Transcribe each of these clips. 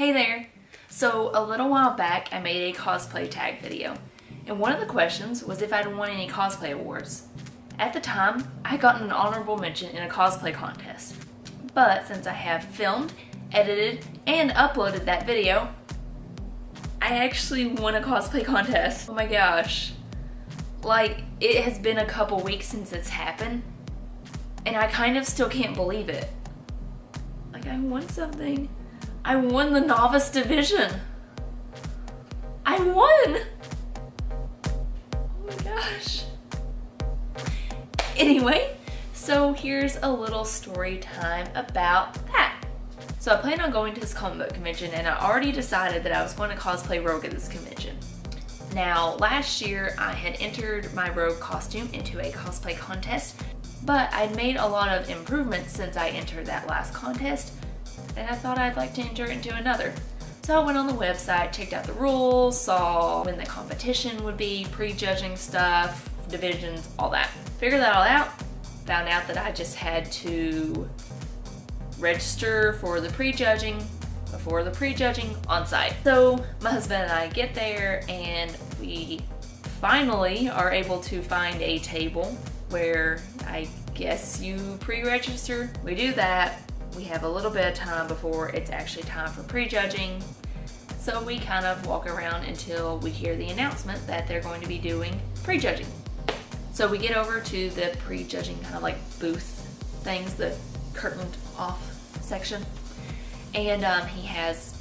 Hey there! So a little while back I made a cosplay tag video, and one of the questions was if I'd won any cosplay awards. At the time, I had gotten an honorable mention in a cosplay contest, but since I have filmed, edited, and uploaded that video, I actually won a cosplay contest. Oh my gosh. Like, it has been a couple weeks since it's happened, and I kind of still can't believe it. Like, I won something. I won the novice division. I won! Oh my gosh. Anyway, so here's a little story time about that. So I plan on going to this comic book convention, and I already decided that I was going to cosplay Rogue at this convention. Now, last year I had entered my Rogue costume into a cosplay contest, but I'd made a lot of improvements since I entered that last contest, and I thought I'd like to enter into another. So I went on the website, checked out the rules, saw when the competition would be, prejudging stuff, divisions, all that. Figured that all out, found out that I just had to register for the prejudging before the prejudging on site. So my husband and I get there, and we finally are able to find a table where I guess you pre-register. We do that. We have a little bit of time before it's actually time for prejudging. So we kind of walk around until we hear the announcement that they're going to be doing prejudging. So we get over to the prejudging kind of like booth things, the curtained off section. And he has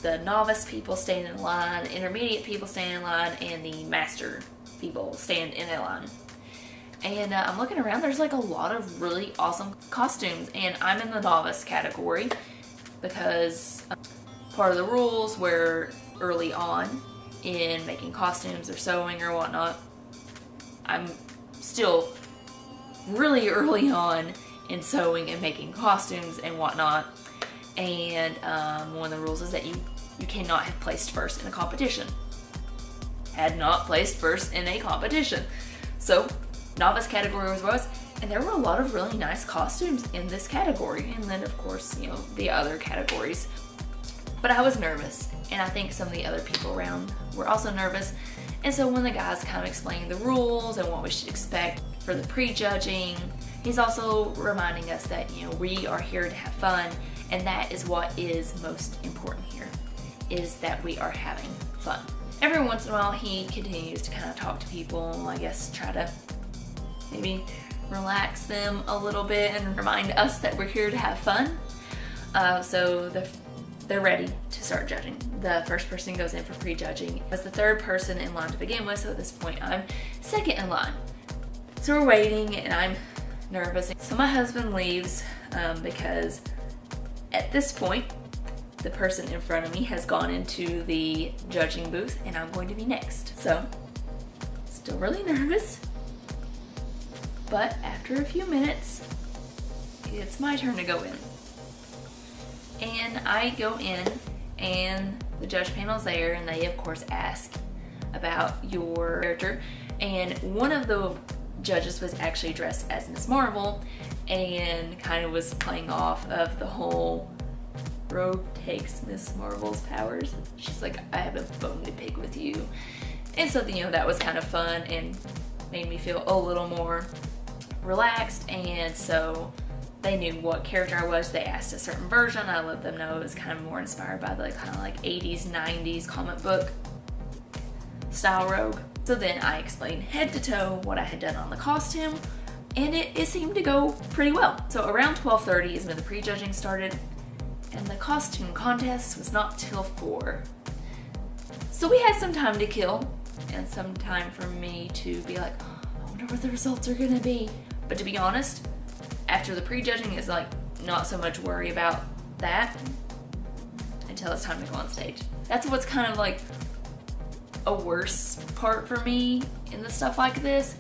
the novice people stand in line, intermediate people stand in line, and the master people stand in a line. And I'm looking around, there's like a lot of really awesome costumes, and I'm in the novice category because part of the rules were early on in making costumes or sewing or whatnot. I'm still really early on in sewing and making costumes and whatnot, and one of the rules is that you cannot have placed first in a competition. Had not placed first in a competition. So novice category was, and there were a lot of really nice costumes in this category, and then of course, you know, the other categories. But I was nervous, and I think some of the other people around were also nervous. And so when the guys kind of explained the rules and what we should expect for the prejudging, he's also reminding us that, you know, we are here to have fun, and that is what is most important here, is that we are having fun. Every once in a while he continues to kind of talk to people, I guess try to maybe relax them a little bit and remind us that we're here to have fun. So they're ready to start judging. The first person goes in for prejudging. I was the third person in line to begin with, so at this point I'm second in line. So we're waiting, and I'm nervous. So my husband leaves because at this point the person in front of me has gone into the judging booth, and I'm going to be next. So still really nervous. But after a few minutes, it's my turn to go in. And I go in, and the judge panel's there, and they of course ask about your character. And one of the judges was actually dressed as Miss Marvel, and kind of was playing off of the whole Rogue takes Miss Marvel's powers. She's like, I have a bone to pick with you. And so, you know, that was kind of fun and made me feel a little more relaxed. And so they knew what character I was. They asked a certain version. I let them know it was kind of more inspired by the kind of like 80s, 90s comic book style Rogue. So then I explained head to toe what I had done on the costume, and it seemed to go pretty well. So around 12:30 is when the prejudging started, and the costume contest was not till 4. So we had some time to kill, and some time for me to be like, oh, I wonder what the results are gonna be. But to be honest, after the prejudging is like not so much worry about that until it's time to go on stage. That's what's kind of like a worse part for me in the stuff like this,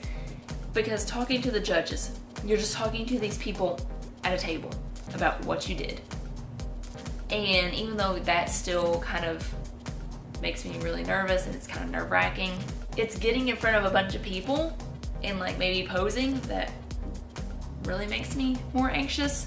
because talking to the judges, you're just talking to these people at a table about what you did. And even though that still kind of makes me really nervous and it's kind of nerve-wracking, it's getting in front of a bunch of people and like maybe posing that really makes me more anxious.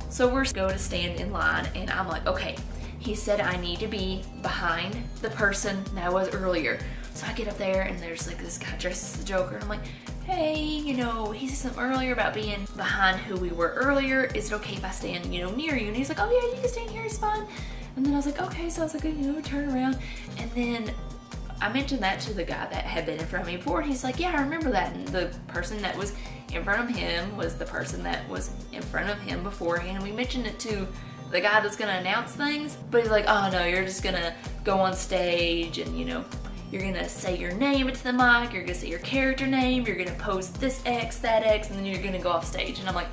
So we're go to stand in line, and I'm like, okay, he said I need to be behind the person that I was earlier. So I get up there and there's like this guy dressed as the Joker and I'm like, hey, you know, he said something earlier about being behind who we were earlier. Is it okay if I stand, you know, near you? And he's like, oh yeah, you can stand here, it's fine. And then I was like, okay. So I was like, you know, turn around. And then I mentioned that to the guy that had been in front of me before. And he's like, yeah, I remember that. And the person that was in front of him was the person that was in front of him beforehand. And we mentioned it to the guy that's gonna announce things. But he's like, oh no, you're just gonna go on stage and, you know, you're gonna say your name into the mic, you're gonna say your character name, you're gonna pose this X, that X, and then you're gonna go off stage. And I'm like,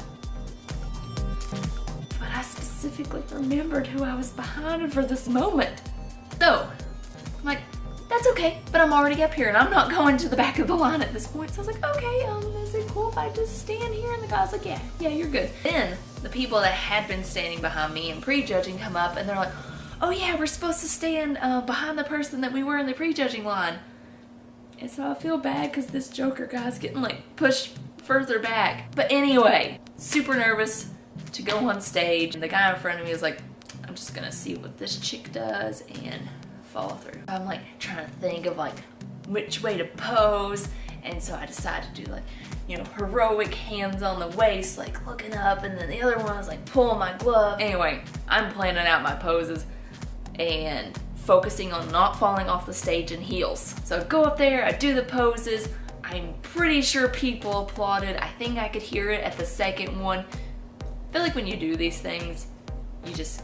but I specifically remembered who I was behind for this moment. So, I'm like, that's okay, but I'm already up here and I'm not going to the back of the line at this point. So I was like, okay, is it cool if I just stand here? And the guy's like, yeah, you're good. Then the people that had been standing behind me and prejudging come up and they're like, oh yeah, we're supposed to stand behind the person that we were in the prejudging line. And so I feel bad because this Joker guy's getting like pushed further back. But anyway, super nervous to go on stage. And the guy in front of me is like, I'm just gonna see what this chick does and follow through. I'm like trying to think of like which way to pose. And so I decided to do like, you know, heroic hands on the waist, like looking up. And then the other one was like pulling my glove. Anyway, I'm planning out my poses and focusing on not falling off the stage in heels. So I go up there, I do the poses. I'm pretty sure people applauded. I think I could hear it at the second one. I feel like when you do these things, you just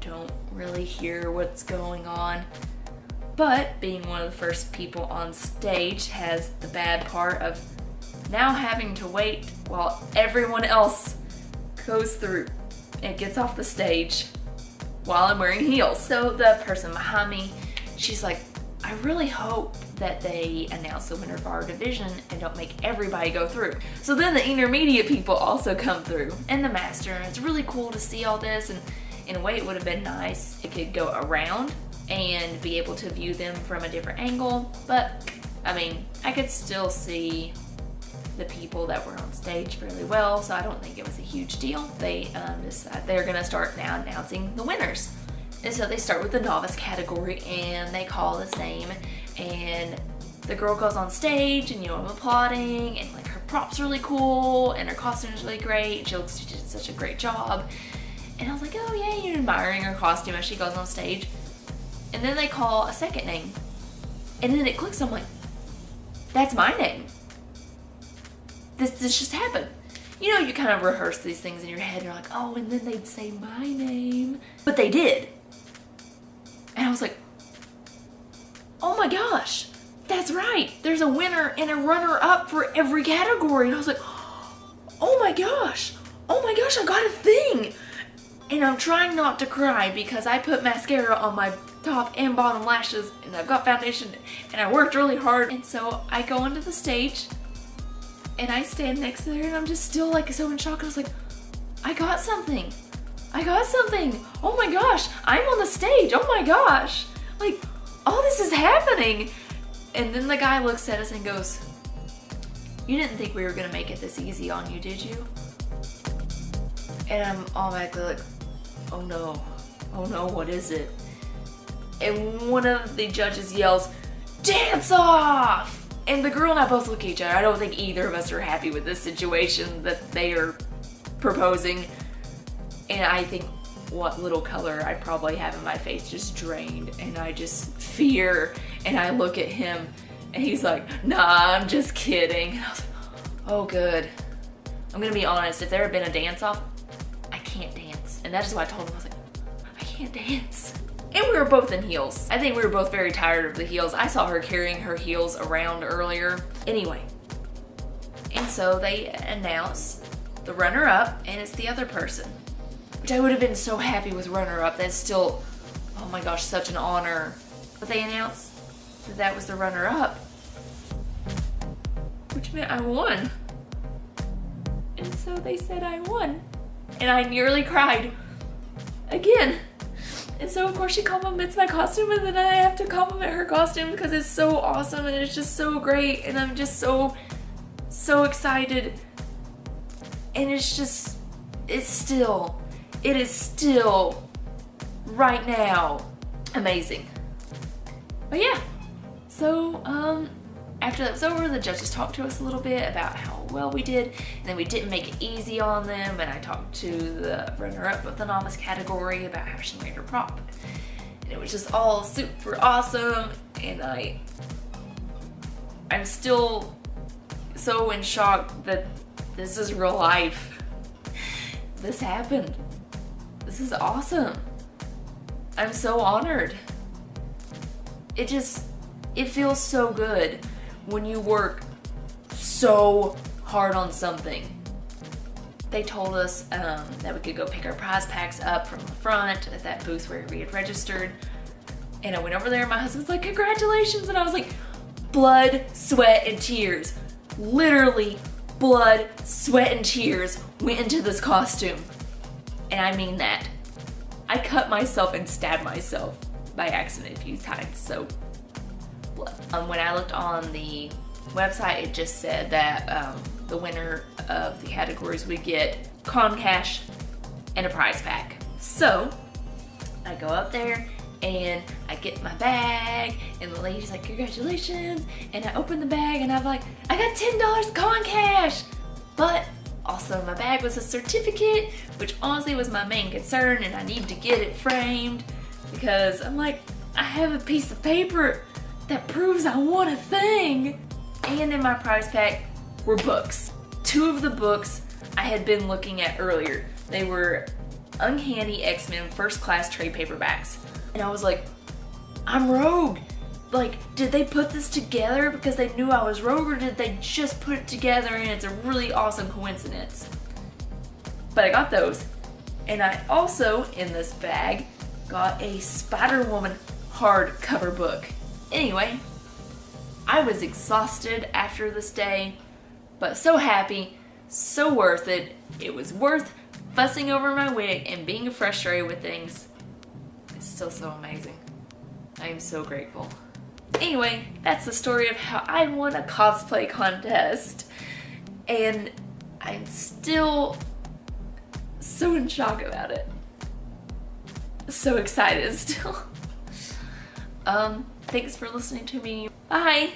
don't really hear what's going on. But being one of the first people on stage has the bad part of now having to wait while everyone else goes through and gets off the stage while I'm wearing heels. So the person behind me, she's like, I really hope that they announce the winner of our division and don't make everybody go through. So then the intermediate people also come through and the master, and it's really cool to see all this. And in a way it would have been nice it could go around and be able to view them from a different angle. But I mean, I could still see the people that were on stage fairly well, so I don't think it was a huge deal. They decided they're gonna start now announcing the winners. And so they start with the novice category and they call his name, and the girl goes on stage and, you know, I'm applauding, and like her prop's really cool and her costume's really great. She did such a great job. And I was like, oh yeah, you're admiring her costume as she goes on stage. And then they call a second name. And then it clicks, I'm like, that's my name. This just happened. You know, you kind of rehearse these things in your head and you're like, oh, and then they'd say my name. But they did. And I was like, oh my gosh, that's right. There's a winner and a runner-up for every category. And I was like, oh my gosh, I got a thing. And I'm trying not to cry because I put mascara on my top and bottom lashes and I've got foundation and I worked really hard. And so I go onto the stage and I stand next to her and I'm just still like so in shock. I was like, I got something. Oh my gosh, I'm on the stage. Oh my gosh. Like, all this is happening. And then the guy looks at us and goes, you didn't think we were gonna make it this easy on you, did you? And I'm automatically like, oh no, what is it? And one of the judges yells, dance off! And the girl and I both look at each other. I don't think either of us are happy with this situation that they are proposing. And I think what little color I probably have in my face just drained. And I just fear. And I look at him and he's like, nah, I'm just kidding. And I was like, oh good. I'm gonna be honest, if there had been a dance off, I can't dance. And that is why I told him, I was like, I can't dance. And we were both in heels. I think we were both very tired of the heels. I saw her carrying her heels around earlier. Anyway, and so they announce the runner-up, and it's the other person. Which I would have been so happy with runner-up. That's still, oh my gosh, such an honor. But they announced that that was the runner-up, which meant I won. And so they said I won. And I nearly cried. Again. And so of course she compliments my costume, and then I have to compliment her costume because it's so awesome and it's just so great, and I'm just so excited. And it is still right now. Amazing. But yeah, so after that was over, the judges talked to us a little bit about how well we did, and then we didn't make it easy on them, and I talked to the runner-up of the novice category about how she made her prop. And it was just all super awesome, and I'm still so in shock that this is real life. This happened. This is awesome. I'm so honored. It feels so good when you work so hard on something. They told us that we could go pick our prize packs up from the front at that booth where we had registered. And I went over there and my husband's like, congratulations. And I was like, blood, sweat, and tears. Literally blood, sweat, and tears went into this costume. And I mean that. I cut myself and stabbed myself by accident a few times, so blood. When I looked on the website, it just said that the winner of the categories would get con cash and a prize pack. So I go up there and I get my bag, and the lady's like, congratulations, and I open the bag and I'm like, I got $10 con cash. But also my bag was a certificate, which honestly was my main concern, and I need to get it framed because I'm like, I have a piece of paper that proves I won a thing. And in my prize pack were books. 2 of the books I had been looking at earlier. They were Uncanny X-Men First Class trade paperbacks. And I was like, I'm Rogue. Like, did they put this together because they knew I was Rogue, or did they just put it together and it's a really awesome coincidence? But I got those. And I also, in this bag, got a Spider-Woman hardcover book. Anyway, I was exhausted after this day, but so happy, so worth it. It was worth fussing over my wig and being frustrated with things. It's still so amazing. I am so grateful. Anyway, that's the story of how I won a cosplay contest. And I'm still so in shock about it. So excited still. Thanks for listening to me. Bye!